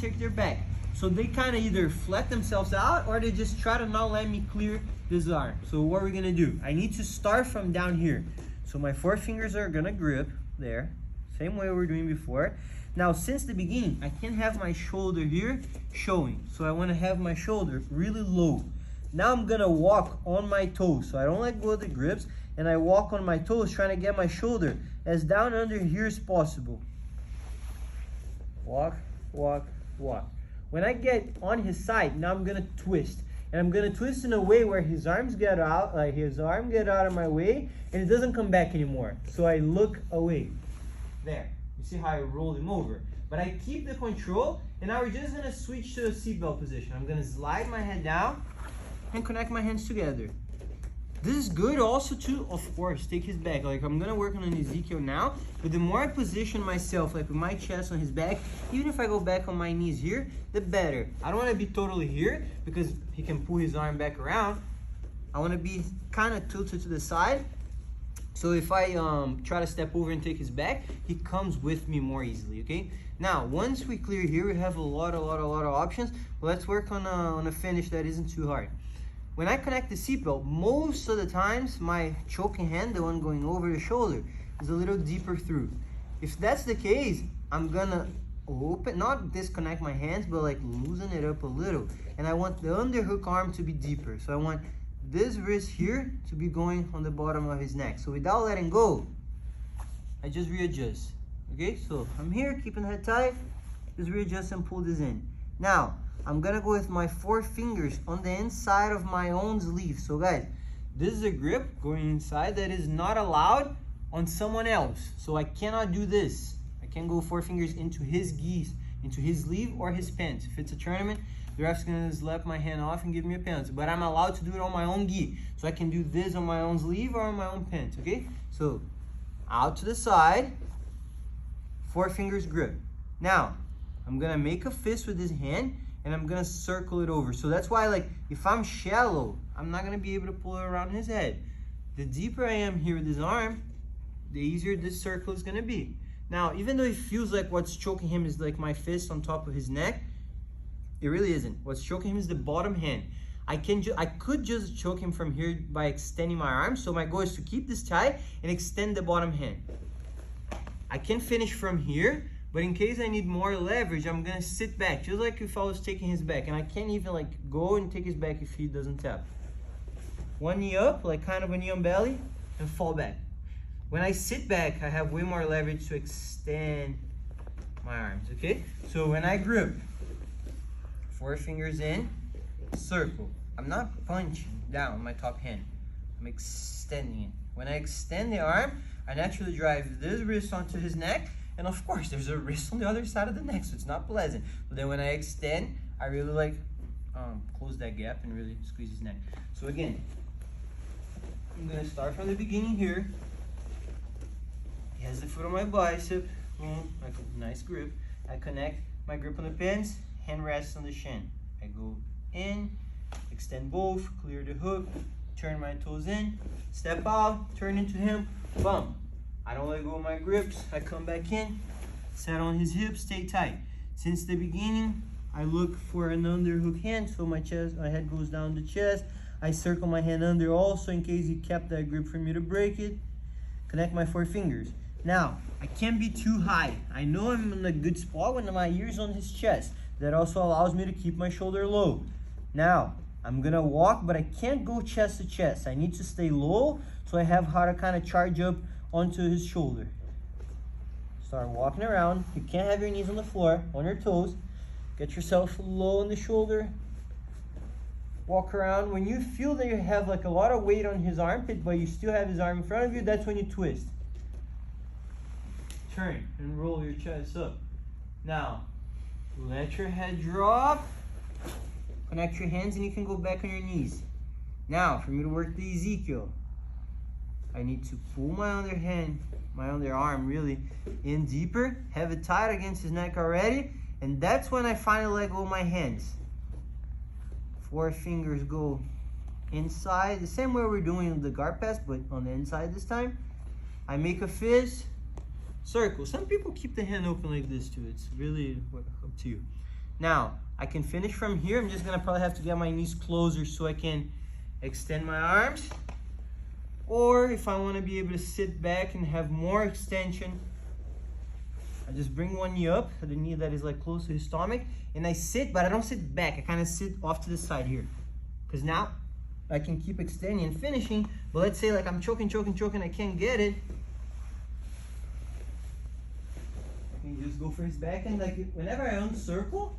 take their back. So they kind of either flat themselves out or they just try to not let me clear this arm. So what we're gonna do, I need to start from down here. So my forefingers are gonna grip there, same way we were doing before. Now, since the beginning, I can't have my shoulder here showing. So I wanna have my shoulder really low. Now I'm gonna walk on my toes. So I don't let go of the grips and I walk on my toes trying to get my shoulder as down under here as possible. Walk, walk, walk. When I get on his side, now I'm gonna twist. And I'm gonna twist in a way where his arms get out, like his arm get out of my way, and it doesn't come back anymore. So I look away. There, you see how I rolled him over. But I keep the control, and now we're just gonna switch to a seatbelt position. I'm gonna slide my head down and connect my hands together. This is good also to, of course, take his back. Like I'm gonna work on an Ezekiel now, but the more I position myself, like with my chest on his back, even if I go back on my knees here, the better. I don't wanna be totally here because he can pull his arm back around. I wanna be kind of tilted to the side. So if I try to step over and take his back, he comes with me more easily, okay? Now, once we clear here, we have a lot of options. Let's work on a finish that isn't too hard. When I connect the seatbelt, most of the times my choking hand, the one going over the shoulder, is a little deeper through. If that's the case, I'm gonna open, not disconnect my hands, but like loosen it up a little. And I want the underhook arm to be deeper. So I want this wrist here to be going on the bottom of his neck. So without letting go, I just readjust. Okay, so I'm here, keeping the head tight, just readjust and pull this in. Now, I'm gonna go with my 4 fingers on the inside of my own sleeve. So guys, this is a grip going inside that is not allowed on someone else. So I cannot do this. I can't go 4 fingers into his geese, into his sleeve or his pants. If it's a tournament, the ref's gonna slap my hand off and give me a penalty. But I'm allowed to do it on my own gi. So I can do this on my own sleeve or on my own pants, okay? So out to the side, 4 fingers grip. Now, I'm gonna make a fist with this hand and I'm gonna circle it over. So that's why, like, if I'm shallow, I'm not gonna be able to pull it around his head. The deeper I am here with his arm, the easier this circle is gonna be. Now, even though it feels like what's choking him is like my fist on top of his neck, it really isn't. What's choking him is the bottom hand. I could just choke him from here by extending my arm. So my goal is to keep this tight and extend the bottom hand. I can finish from here, but in case I need more leverage, I'm gonna sit back, just like if I was taking his back. And I can't even like go and take his back if he doesn't tap. One knee up, like kind of a knee on belly, and fall back. When I sit back, I have way more leverage to extend my arms, okay? So when I grip, 4 fingers in, circle. I'm not punching down my top hand. I'm extending it. When I extend the arm, I naturally drive this wrist onto his neck. And of course, there's a wrist on the other side of the neck, so it's not pleasant. But then when I extend, I really like close that gap and really squeeze his neck. So again, I'm gonna start from the beginning here. He has the foot on my bicep, boom, like a nice grip. I connect my grip on the pins, hand rests on the shin. I go in, extend both, clear the hook, turn my toes in, step out, turn into him, bump. I don't let go of my grips. I come back in, set on his hips, stay tight. Since the beginning, I look for an underhook hand, so my head goes down the chest. I circle my hand under also in case he kept that grip for me to break it. Connect my 4 fingers. Now, I can't be too high. I know I'm in a good spot when my ear's on his chest. That also allows me to keep my shoulder low. Now, I'm gonna walk, but I can't go chest to chest. I need to stay low so I have how to kind of charge up onto his shoulder. Start walking around. You can't have your knees on the floor, on your toes. Get yourself low on the shoulder. Walk around. When you feel that you have like a lot of weight on his armpit, but you still have his arm in front of you, that's when you twist. Turn and roll your chest up. Now, let your head drop. Connect your hands and you can go back on your knees. Now, for me to work the Ezekiel, I need to pull my underarm really in deeper, have it tight against his neck already, and that's when I finally let go of my hands. 4 fingers go inside, the same way we're doing the guard pass, but on the inside this time. I make a fist, circle. Some people keep the hand open like this too. It's really up to you. Now, I can finish from here. I'm just gonna probably have to get my knees closer so I can extend my arms. Or if I wanna be able to sit back and have more extension, I just bring one knee up, the knee that is like close to his stomach, and I sit, but I don't sit back. I kind of sit off to the side here. Because now I can keep extending and finishing, but let's say like I'm choking, I can't get it. I can just go for his back, and like whenever I uncircle,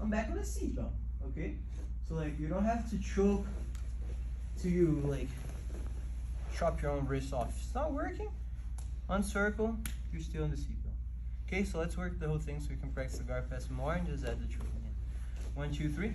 I'm back on the seat though, okay? So like you don't have to choke till you like chop your own wrist off. If it's not working, uncircle, you're still in the seat. Okay, so let's work the whole thing so we can practice the guard pass more and just add the choking in. 1, 2, 3.